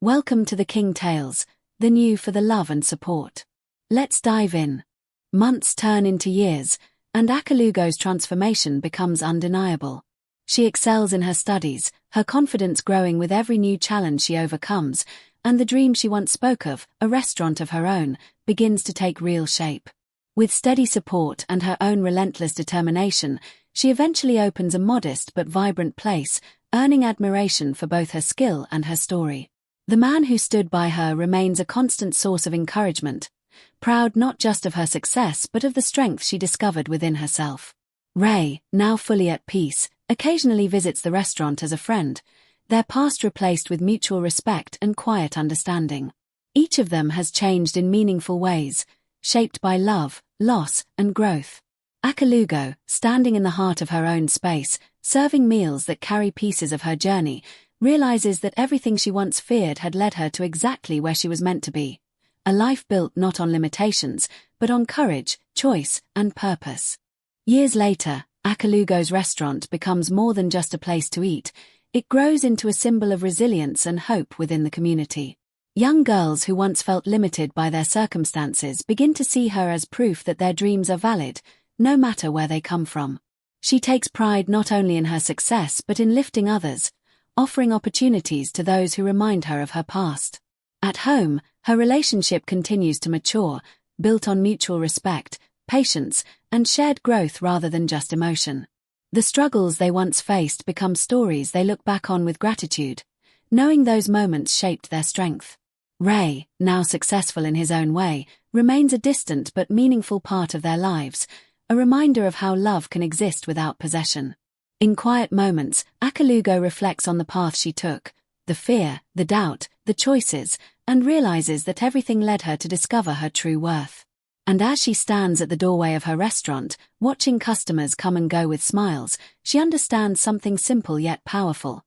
Welcome to the King Tales, the new for the love and support. Let's dive in. Months turn into years, and Akalugo's transformation becomes undeniable. She excels in her studies, her confidence growing with every new challenge she overcomes, and the dream she once spoke of, a restaurant of her own, begins to take real shape. With steady support and her own relentless determination, she eventually opens a modest but vibrant place, earning admiration for both her skill and her story. The man who stood by her remains a constant source of encouragement, proud not just of her success but of the strength she discovered within herself. Ray, now fully at peace, occasionally visits the restaurant as a friend, their past replaced with mutual respect and quiet understanding. Each of them has changed in meaningful ways, shaped by love, loss, and growth. Akalugo, standing in the heart of her own space, serving meals that carry pieces of her journey, realizes that everything she once feared had led her to exactly where she was meant to be. A life built not on limitations, but on courage, choice, and purpose. Years later, Akalugo's restaurant becomes more than just a place to eat. It grows into a symbol of resilience and hope within the community. Young girls who once felt limited by their circumstances begin to see her as proof that their dreams are valid, no matter where they come from. She takes pride not only in her success but in lifting others, offering opportunities to those who remind her of her past. At home, her relationship continues to mature, built on mutual respect, patience, and shared growth rather than just emotion. The struggles they once faced become stories they look back on with gratitude, knowing those moments shaped their strength. Ray, now successful in his own way, remains a distant but meaningful part of their lives, a reminder of how love can exist without possession. In quiet moments, Akalugo reflects on the path she took, the fear, the doubt, the choices, and realizes that everything led her to discover her true worth. And as she stands at the doorway of her restaurant, watching customers come and go with smiles, she understands something simple yet powerful.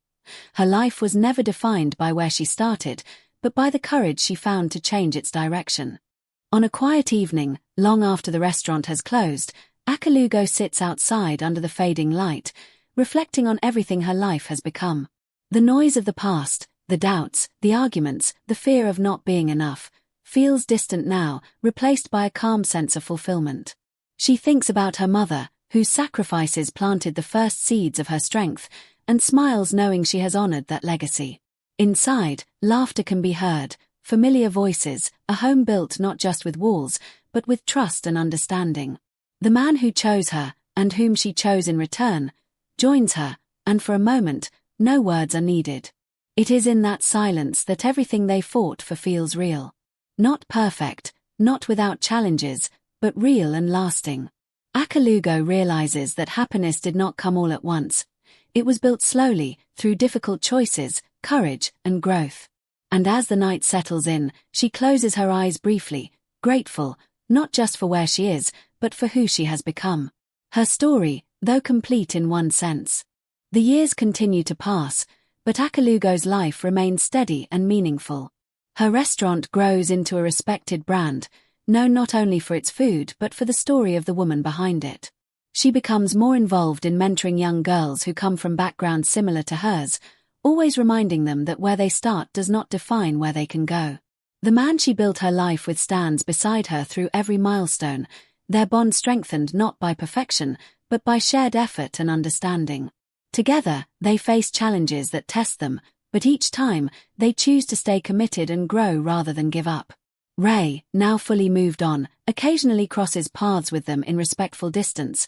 Her life was never defined by where she started, but by the courage she found to change its direction. On a quiet evening, long after the restaurant has closed, Akalugo sits outside under the fading light, reflecting on everything her life has become. The noise of the past, the doubts, the arguments, the fear of not being enough, feels distant now, replaced by a calm sense of fulfillment. She thinks about her mother, whose sacrifices planted the first seeds of her strength, and smiles knowing she has honored that legacy. Inside, laughter can be heard, familiar voices, a home built not just with walls, but with trust and understanding. The man who chose her, and whom she chose in return, joins her, and for a moment, no words are needed. It is in that silence that everything they fought for feels real. Not perfect, not without challenges, but real and lasting. Akalugo realizes that happiness did not come all at once. It was built slowly, through difficult choices, courage, and growth. And as the night settles in, she closes her eyes briefly, grateful, not just for where she is, but for who she has become. Her story, though complete in one sense. The years continue to pass, but Akalugo's life remains steady and meaningful. Her restaurant grows into a respected brand, known not only for its food but for the story of the woman behind it. She becomes more involved in mentoring young girls who come from backgrounds similar to hers, always reminding them that where they start does not define where they can go. The man she built her life with stands beside her through every milestone, their bond strengthened not by perfection, but by shared effort and understanding. Together, they face challenges that test them, but each time, they choose to stay committed and grow rather than give up. Ray, now fully moved on, occasionally crosses paths with them in respectful distance.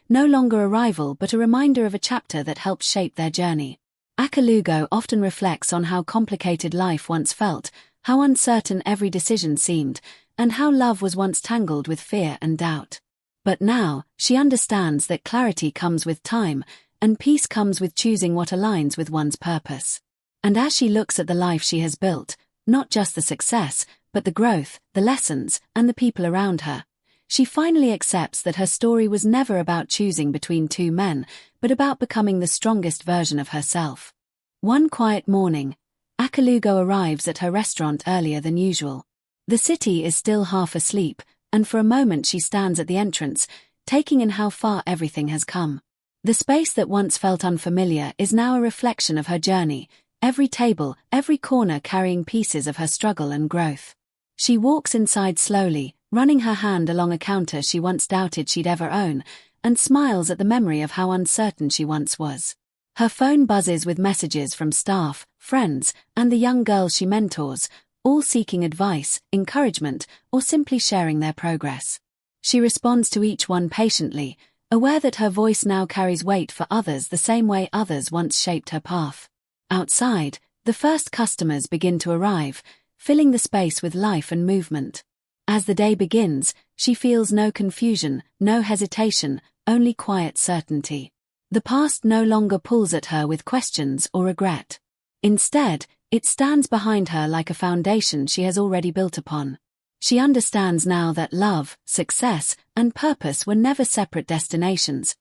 No longer a rival but a reminder of a chapter that helped shape their journey. Akalugo often reflects on how complicated life once felt, how uncertain every decision seemed, and how love was once tangled with fear and doubt. But now, she understands that clarity comes with time, and peace comes with choosing what aligns with one's purpose. And as she looks at the life she has built, not just the success, but the growth, the lessons, and the people around her, she finally accepts that her story was never about choosing between two men, but about becoming the strongest version of herself. One quiet morning, Akalugo arrives at her restaurant earlier than usual. The city is still half asleep, and for a moment she stands at the entrance, taking in how far everything has come. The space that once felt unfamiliar is now a reflection of her journey, every table, every corner carrying pieces of her struggle and growth. She walks inside slowly, running her hand along a counter she once doubted she'd ever own, and smiles at the memory of how uncertain she once was. Her phone buzzes with messages from staff, friends, and the young girls she mentors, all seeking advice, encouragement, or simply sharing their progress. She responds to each one patiently, aware that her voice now carries weight for others the same way others once shaped her path. Outside, the first customers begin to arrive, filling the space with life and movement. As the day begins, she feels no confusion, no hesitation, only quiet certainty. The past no longer pulls at her with questions or regret. Instead, it stands behind her like a foundation she has already built upon. She understands now that love, success, and purpose were never separate destinations,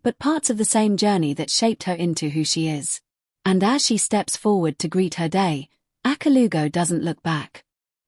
but parts of the same journey that shaped her into who she is. And as she steps forward to greet her day, Akalugo doesn't look back.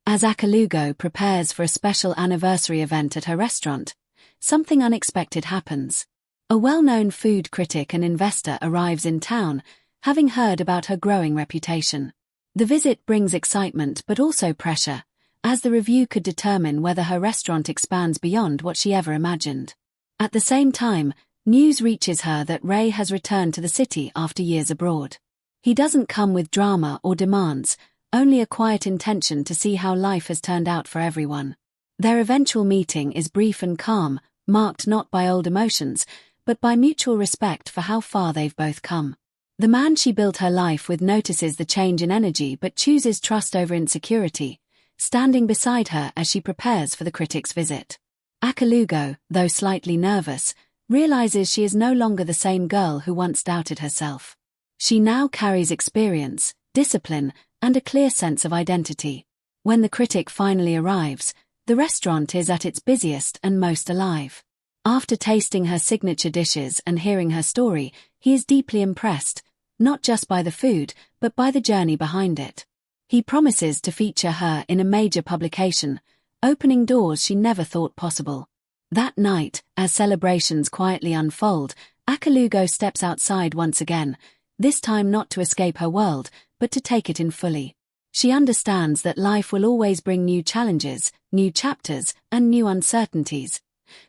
As Akalugo prepares for a special anniversary event at her restaurant, something unexpected happens. A well-known food critic and investor arrives in town, having heard about her growing reputation. The visit brings excitement but also pressure, as the review could determine whether her restaurant expands beyond what she ever imagined. At the same time, news reaches her that Ray has returned to the city after years abroad. He doesn't come with drama or demands, only a quiet intention to see how life has turned out for everyone. Their eventual meeting is brief and calm, marked not by old emotions, but by mutual respect for how far they've both come. The man she built her life with notices the change in energy but chooses trust over insecurity, standing beside her as she prepares for the critic's visit. Akalugo, though slightly nervous, realizes she is no longer the same girl who once doubted herself. She now carries experience, discipline, and a clear sense of identity. When the critic finally arrives, the restaurant is at its busiest and most alive. After tasting her signature dishes and hearing her story, he is deeply impressed, not just by the food, but by the journey behind it. He promises to feature her in a major publication, opening doors she never thought possible. That night, as celebrations quietly unfold, Akalugo steps outside once again, this time not to escape her world, but to take it in fully. She understands that life will always bring new challenges, new chapters, and new uncertainties.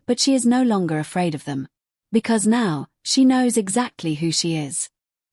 But she is no longer afraid of them. Because now, she knows exactly who she is.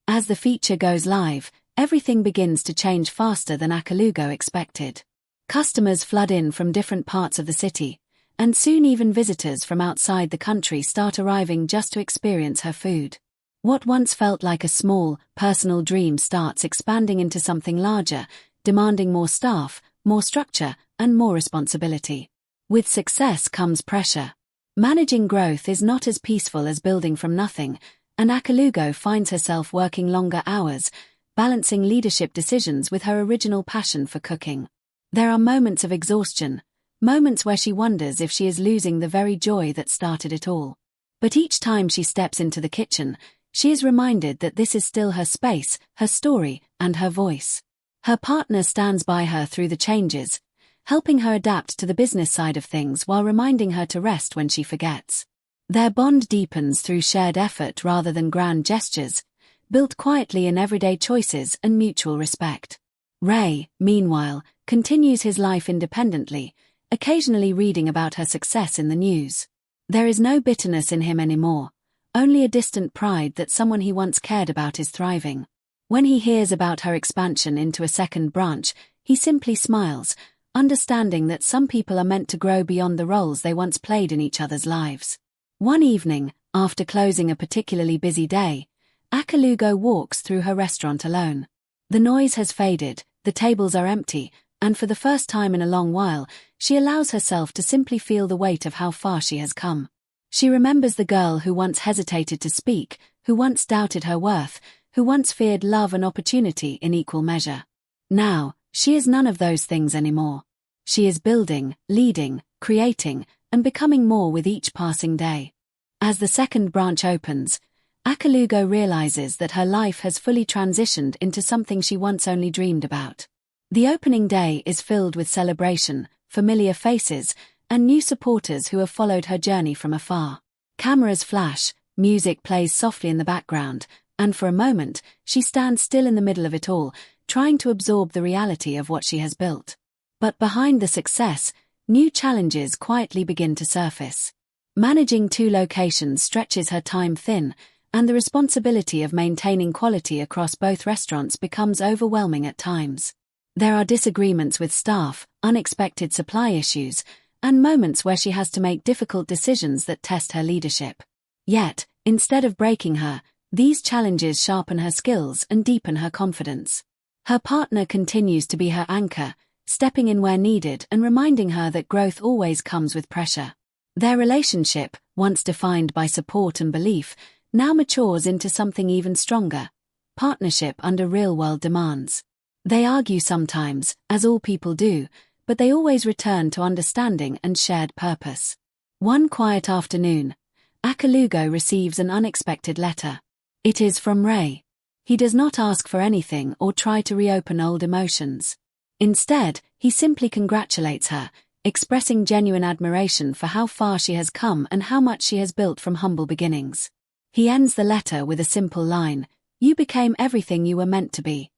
As the feature goes live, everything begins to change faster than Akalugo expected. Customers flood in from different parts of the city, and soon even visitors from outside the country start arriving just to experience her food. What once felt like a small, personal dream starts expanding into something larger, demanding more staff, more structure, and more responsibility. With success comes pressure. Managing growth is not as peaceful as building from nothing, and Akalugo finds herself working longer hours, balancing leadership decisions with her original passion for cooking. There are moments of exhaustion, moments where she wonders if she is losing the very joy that started it all. But each time she steps into the kitchen, she is reminded that this is still her space, her story, and her voice. Her partner stands by her through the changes, helping her adapt to the business side of things while reminding her to rest when she forgets. Their bond deepens through shared effort rather than grand gestures, built quietly in everyday choices and mutual respect. Ray, meanwhile, continues his life independently, occasionally reading about her success in the news. There is no bitterness in him anymore, only a distant pride that someone he once cared about is thriving. When he hears about her expansion into a second branch, he simply smiles, understanding that some people are meant to grow beyond the roles they once played in each other's lives. One evening, after closing a particularly busy day, Akalugo walks through her restaurant alone. The noise has faded, the tables are empty, and for the first time in a long while, she allows herself to simply feel the weight of how far she has come. She remembers the girl who once hesitated to speak, who once doubted her worth, who once feared love and opportunity in equal measure. Now, she is none of those things anymore. She is building, leading, creating, and becoming more with each passing day. As the second branch opens, Akalugo realizes that her life has fully transitioned into something she once only dreamed about. The opening day is filled with celebration, familiar faces, and new supporters who have followed her journey from afar. Cameras flash, music plays softly in the background, And for a moment, she stands still in the middle of it all, trying to absorb the reality of what she has built. But behind the success, new challenges quietly begin to surface. Managing 2 locations stretches her time thin, and the responsibility of maintaining quality across both restaurants becomes overwhelming at times. There are disagreements with staff, unexpected supply issues, and moments where she has to make difficult decisions that test her leadership. Yet, instead of breaking her, these challenges sharpen her skills and deepen her confidence. Her partner continues to be her anchor, stepping in where needed and reminding her that growth always comes with pressure. Their relationship, once defined by support and belief, now matures into something even stronger: partnership under real-world demands. They argue sometimes, as all people do, but they always return to understanding and shared purpose. One quiet afternoon, Akalugo receives an unexpected letter. It is from Ray. He does not ask for anything or try to reopen old emotions. Instead, he simply congratulates her, expressing genuine admiration for how far she has come and how much she has built from humble beginnings. He ends the letter with a simple line: "You became everything you were meant to be."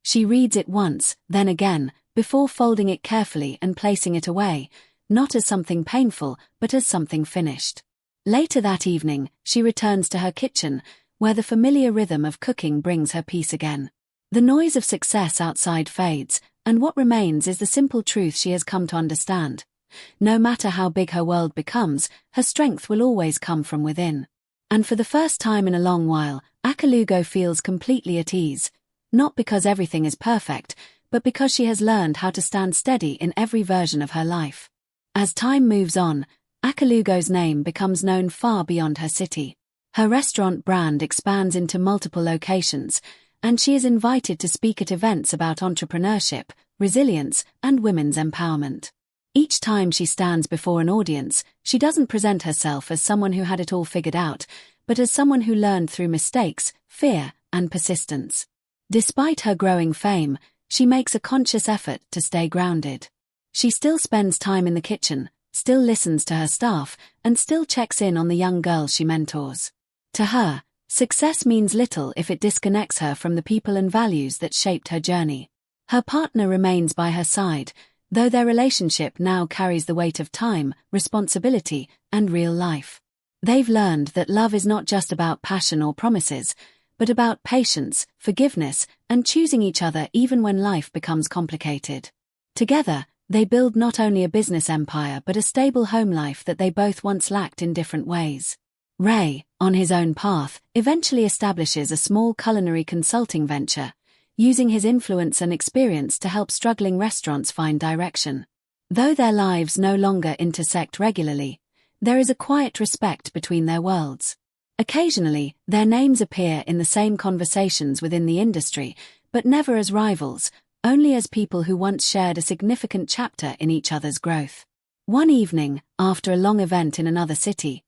She reads it once, then again, before folding it carefully and placing it away, not as something painful, but as something finished. Later that evening, she returns to her kitchen, where the familiar rhythm of cooking brings her peace again. The noise of success outside fades, and what remains is the simple truth she has come to understand. No matter how big her world becomes, her strength will always come from within. And for the first time in a long while, Akalugo feels completely at ease, not because everything is perfect, but because she has learned how to stand steady in every version of her life. As time moves on, Akalugo's name becomes known far beyond her city. Her restaurant brand expands into multiple locations, and she is invited to speak at events about entrepreneurship, resilience, and women's empowerment. Each time she stands before an audience, she doesn't present herself as someone who had it all figured out, but as someone who learned through mistakes, fear, and persistence. Despite her growing fame, she makes a conscious effort to stay grounded. She still spends time in the kitchen, still listens to her staff, and still checks in on the young girls she mentors. To her, success means little if it disconnects her from the people and values that shaped her journey. Her partner remains by her side, though their relationship now carries the weight of time, responsibility, and real life. They've learned that love is not just about passion or promises, but about patience, forgiveness, and choosing each other even when life becomes complicated. Together, they build not only a business empire but a stable home life that they both once lacked in different ways. Ray, on his own path, eventually establishes a small culinary consulting venture, using his influence and experience to help struggling restaurants find direction. Though their lives no longer intersect regularly, there is a quiet respect between their worlds. Occasionally, their names appear in the same conversations within the industry, but never as rivals, only as people who once shared a significant chapter in each other's growth. One evening, after a long event in another city,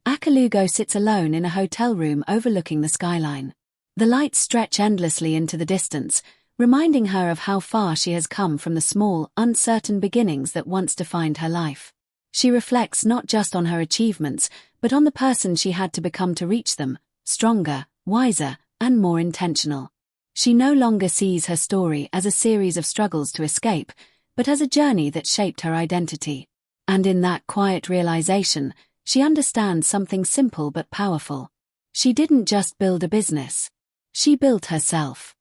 Akalugo sits alone in a hotel room overlooking the skyline. The lights stretch endlessly into the distance, reminding her of how far she has come from the small, uncertain beginnings that once defined her life. She reflects not just on her achievements, but on the person she had to become to reach them, stronger, wiser, and more intentional. She no longer sees her story as a series of struggles to escape, but as a journey that shaped her identity. And in that quiet realization, she understands something simple but powerful. She didn't just build a business. She built herself.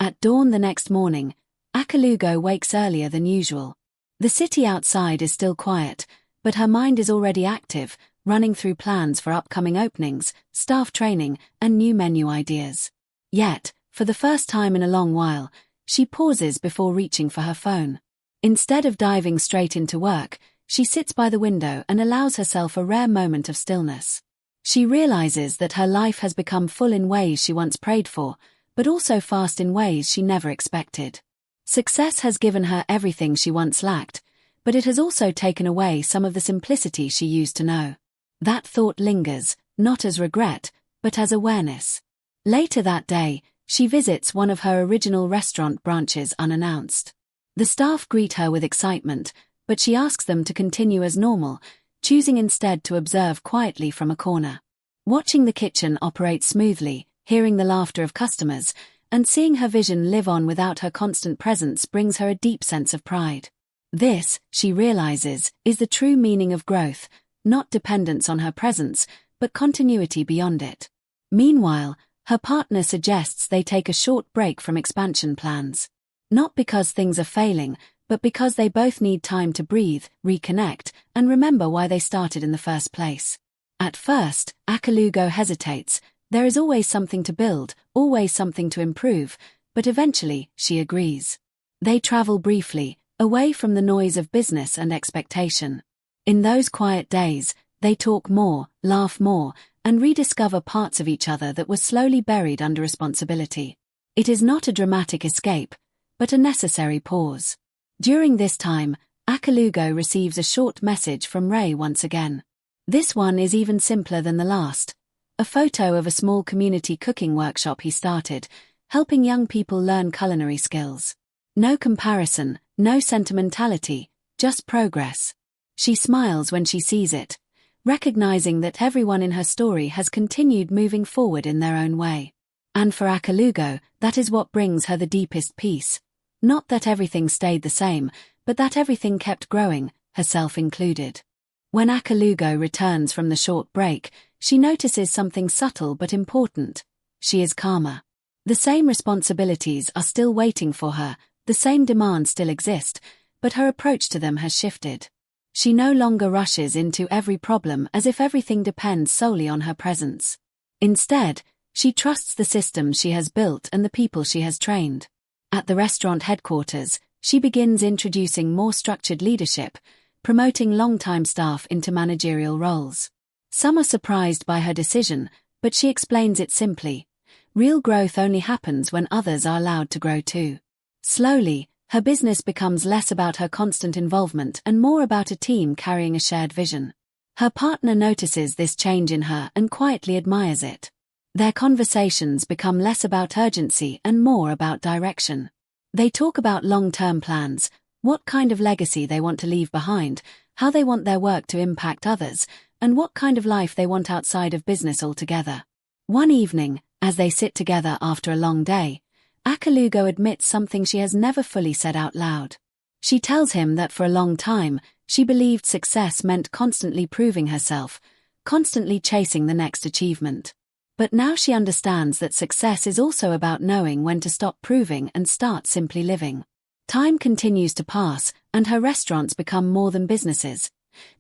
At dawn the next morning, Akalugo wakes earlier than usual. The city outside is still quiet, but her mind is already active, running through plans for upcoming openings, staff training, and new menu ideas. Yet, for the first time in a long while, she pauses before reaching for her phone. Instead of diving straight into work, she sits by the window and allows herself a rare moment of stillness. She realizes that her life has become full in ways she once prayed for, but also fast in ways she never expected. Success has given her everything she once lacked, but it has also taken away some of the simplicity she used to know. That thought lingers, not as regret, but as awareness. Later that day, she visits one of her original restaurant branches unannounced. The staff greet her with excitement, but she asks them to continue as normal, choosing instead to observe quietly from a corner. Watching the kitchen operate smoothly, Hearing the laughter of customers and seeing her vision live on without her constant presence brings her a deep sense of pride. This, she realizes, is the true meaning of growth, not dependence on her presence, but continuity beyond it. Meanwhile, her partner suggests they take a short break from expansion plans. Not because things are failing, but because they both need time to breathe, reconnect, and remember why they started in the first place. At first, Akalugo hesitates. There is always something to build, always something to improve, but eventually, she agrees. They travel briefly, away from the noise of business and expectation. In those quiet days, they talk more, laugh more, and rediscover parts of each other that were slowly buried under responsibility. It is not a dramatic escape, but a necessary pause. During this time, Akalugo receives a short message from Ray once again. This one is even simpler than the last. A photo of a small community cooking workshop he started, helping young people learn culinary skills. No comparison, no sentimentality, just progress. She smiles when she sees it, recognizing that everyone in her story has continued moving forward in their own way. And for Akalugo, that is what brings her the deepest peace. Not that everything stayed the same, but that everything kept growing, herself included. When Akalugo returns from the short break, she notices something subtle but important. She is calmer. The same responsibilities are still waiting for her, the same demands still exist, but her approach to them has shifted. She no longer rushes into every problem as if everything depends solely on her presence. Instead, she trusts the systems she has built and the people she has trained. At the restaurant headquarters, she begins introducing more structured leadership, promoting long-time staff into managerial roles. Some are surprised by her decision, but she explains it simply. Real growth only happens when others are allowed to grow too. Slowly, her business becomes less about her constant involvement and more about a team carrying a shared vision. Her partner notices this change in her and quietly admires it. Their conversations become less about urgency and more about direction. They talk about long-term plans, what kind of legacy they want to leave behind, how they want their work to impact others, and what kind of life they want outside of business altogether. One evening, as they sit together after a long day, Akalugo admits something she has never fully said out loud. She tells him that for a long time, she believed success meant constantly proving herself, constantly chasing the next achievement. But now she understands that success is also about knowing when to stop proving and start simply living. Time continues to pass, and her restaurants become more than businesses.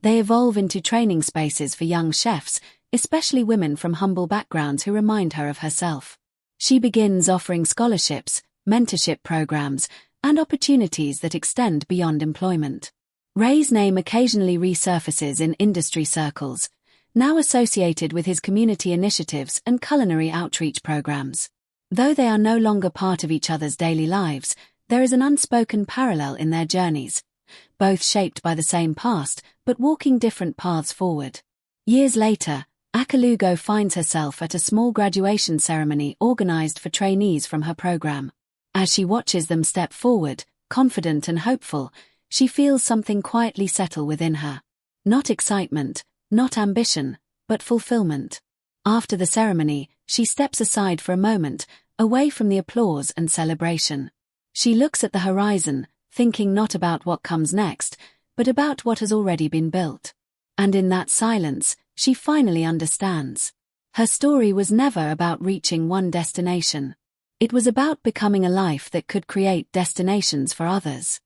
They evolve into training spaces for young chefs, especially women from humble backgrounds who remind her of herself. She begins offering scholarships, mentorship programs, and opportunities that extend beyond employment. Ray's name occasionally resurfaces in industry circles, now associated with his community initiatives and culinary outreach programs. Though they are no longer part of each other's daily lives, there is an unspoken parallel in their journeys, both shaped by the same past, but walking different paths forward. Years later, Akalugo finds herself at a small graduation ceremony organized for trainees from her program. As she watches them step forward, confident and hopeful, she feels something quietly settle within her. Not excitement, not ambition, but fulfillment. After the ceremony, she steps aside for a moment, away from the applause and celebration. She looks at the horizon, thinking not about what comes next, but about what has already been built. And in that silence, she finally understands. Her story was never about reaching one destination. It was about becoming a life that could create destinations for others.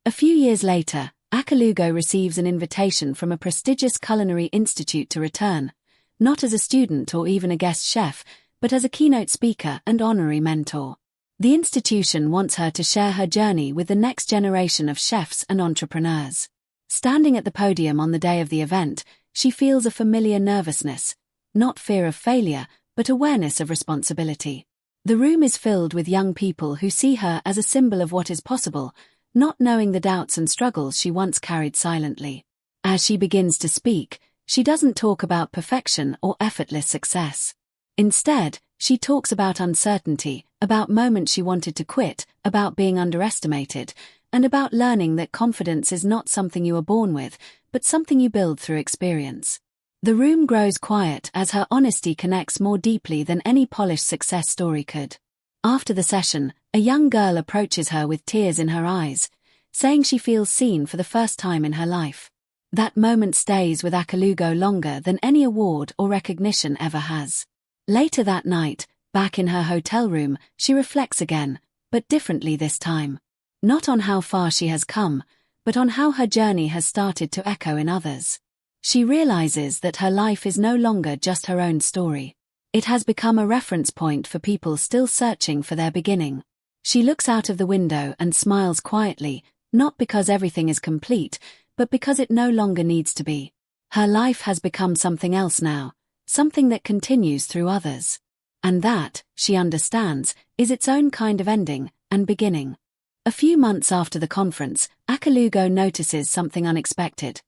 A few years later, Akalugo receives an invitation from a prestigious culinary institute to return, not as a student or even a guest chef, but as a keynote speaker and honorary mentor. The institution wants her to share her journey with the next generation of chefs and entrepreneurs. Standing at the podium on the day of the event, she feels a familiar nervousness, not fear of failure, but awareness of responsibility. The room is filled with young people who see her as a symbol of what is possible, not knowing the doubts and struggles she once carried silently. As she begins to speak, she doesn't talk about perfection or effortless success. Instead, she talks about uncertainty, about moments she wanted to quit, about being underestimated, and about learning that confidence is not something you are born with, but something you build through experience. The room grows quiet as her honesty connects more deeply than any polished success story could. After the session, a young girl approaches her with tears in her eyes, saying she feels seen for the first time in her life. That moment stays with Akalugo longer than any award or recognition ever has. Later that night, back in her hotel room, she reflects again, but differently this time. Not on how far she has come, but on how her journey has started to echo in others. She realizes that her life is no longer just her own story. It has become a reference point for people still searching for their beginning. She looks out of the window and smiles quietly, not because everything is complete, but because it no longer needs to be. Her life has become something else now, something that continues through others. And that, she understands, is its own kind of ending and beginning. A few months after the conference, Akalugo notices something unexpected.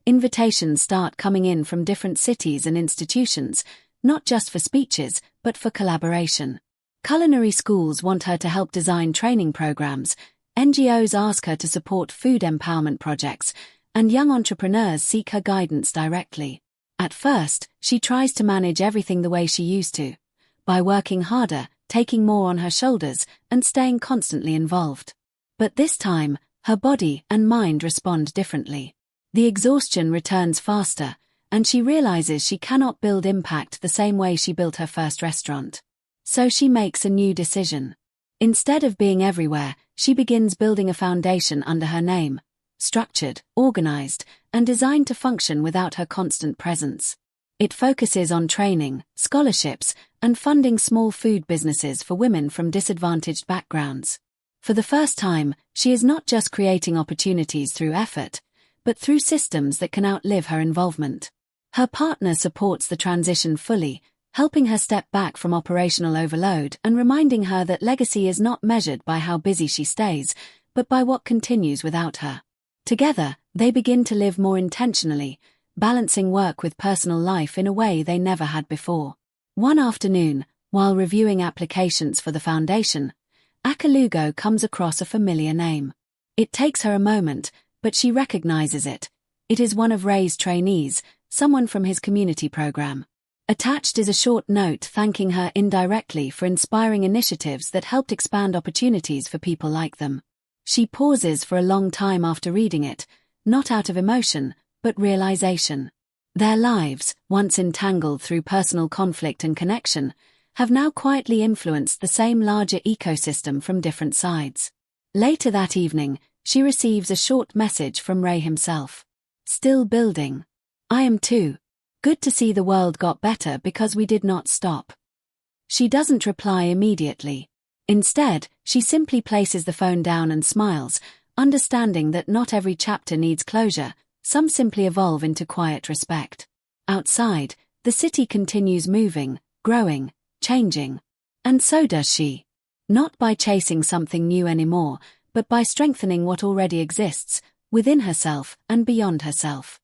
Invitations start coming in from different cities and institutions, not just for speeches, but for collaboration. Culinary schools want her to help design training programs, NGOs ask her to support food empowerment projects, and young entrepreneurs seek her guidance directly. At first, she tries to manage everything the way she used to, by working harder, taking more on her shoulders, and staying constantly involved. But this time, her body and mind respond differently. The exhaustion returns faster, and she realizes she cannot build impact the same way she built her first restaurant. So she makes a new decision. Instead of being everywhere, she begins building a foundation under her name, structured, organized, and designed to function without her constant presence. It focuses on training, scholarships, and funding small food businesses for women from disadvantaged backgrounds. For the first time, she is not just creating opportunities through effort, but through systems that can outlive her involvement. Her partner supports the transition fully, helping her step back from operational overload and reminding her that legacy is not measured by how busy she stays, but by what continues without her. Together, they begin to live more intentionally, balancing work with personal life in a way they never had before. One afternoon, while reviewing applications for the foundation, Akalugo comes across a familiar name. It takes her a moment, but she recognizes it. It is one of Ray's trainees, someone from his community program. Attached is a short note thanking her indirectly for inspiring initiatives that helped expand opportunities for people like them. She pauses for a long time after reading it, not out of emotion, but realization. Their lives, once entangled through personal conflict and connection, have now quietly influenced the same larger ecosystem from different sides. Later that evening, she receives a short message from Ray himself. Still building. I am too. Good to see the world got better because we did not stop. She doesn't reply immediately. Instead, she simply places the phone down and smiles, understanding that not every chapter needs closure, some simply evolve into quiet respect. Outside, the city continues moving, growing, changing. And so does she. Not by chasing something new anymore, but by strengthening what already exists, within herself and beyond herself.